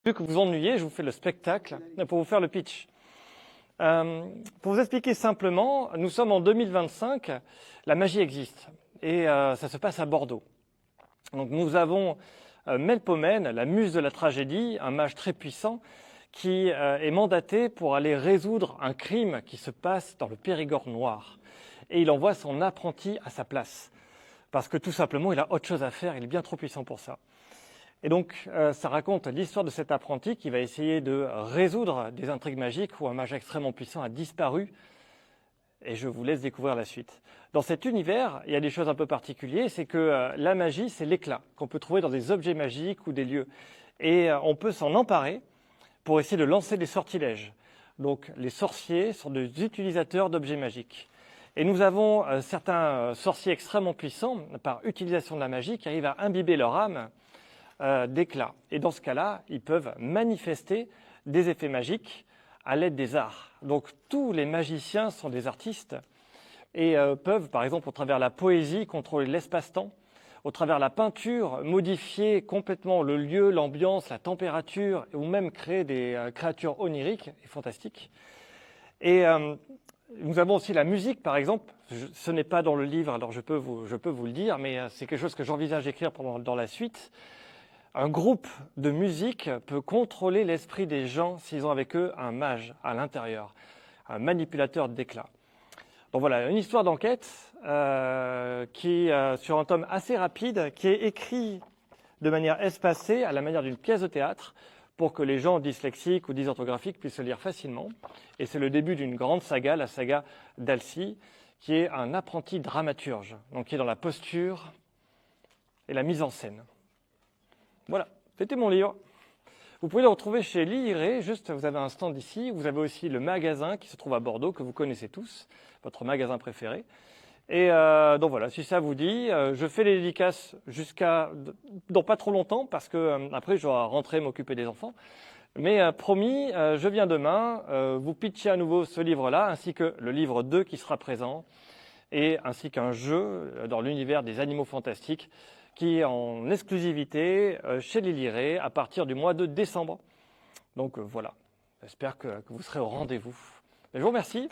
Vu que vous ennuyez, je vous fais le spectacle pour vous faire le pitch. Pour vous expliquer simplement, nous sommes en 2025, la magie existe et ça se passe à Bordeaux. Donc nous avons Melpomène, la muse de la tragédie, un mage très puissant qui est mandaté pour aller résoudre un crime qui se passe dans le Périgord noir. Et il envoie son apprenti à sa place parce que tout simplement il a autre chose à faire, il est bien trop puissant pour ça. Et donc, ça raconte l'histoire de cet apprenti qui va essayer de résoudre des intrigues magiques où un mage extrêmement puissant a disparu. Et je vous laisse découvrir la suite. Dans cet univers, il y a des choses un peu particulières. C'est que la magie, c'est l'éclat qu'on peut trouver dans des objets magiques ou des lieux. Et on peut s'en emparer pour essayer de lancer des sortilèges. Donc, les sorciers sont des utilisateurs d'objets magiques. Et nous avons certains sorciers extrêmement puissants, par utilisation de la magie, qui arrivent à imbiber leur âme d'éclat. Et dans ce cas-là, ils peuvent manifester des effets magiques à l'aide des arts. Donc tous les magiciens sont des artistes et peuvent, par exemple, au travers de la poésie, contrôler l'espace-temps, au travers de la peinture, modifier complètement le lieu, l'ambiance, la température, ou même créer des créatures oniriques et fantastiques. Et nous avons aussi la musique, par exemple. Ce n'est pas dans le livre, alors je peux vous le dire, mais c'est quelque chose que j'envisage d'écrire dans la suite. Un groupe de musique peut contrôler l'esprit des gens s'ils ont avec eux un mage à l'intérieur, un manipulateur d'éclat. Donc voilà, une histoire d'enquête qui sur un tome assez rapide, qui est écrit de manière espacée, à la manière d'une pièce de théâtre, pour que les gens dyslexiques ou dysorthographiques puissent se lire facilement. Et c'est le début d'une grande saga, la saga d'Alcy, qui est un apprenti dramaturge, donc qui est dans la posture et la mise en scène. Voilà, c'était mon livre. Vous pouvez le retrouver chez Liré, juste vous avez un stand ici. Vous avez aussi le magasin qui se trouve à Bordeaux, que vous connaissez tous, votre magasin préféré. Et donc voilà, si ça vous dit, je fais les dédicaces dans pas trop longtemps, parce que après je dois rentrer m'occuper des enfants. Mais promis, je viens demain vous pitcher à nouveau ce livre-là, ainsi que le livre 2 qui sera présent, et ainsi qu'un jeu dans l'univers des animaux fantastiques, qui est en exclusivité chez les Liré à partir du mois de décembre. Donc voilà, j'espère que vous serez au rendez-vous. Je vous remercie.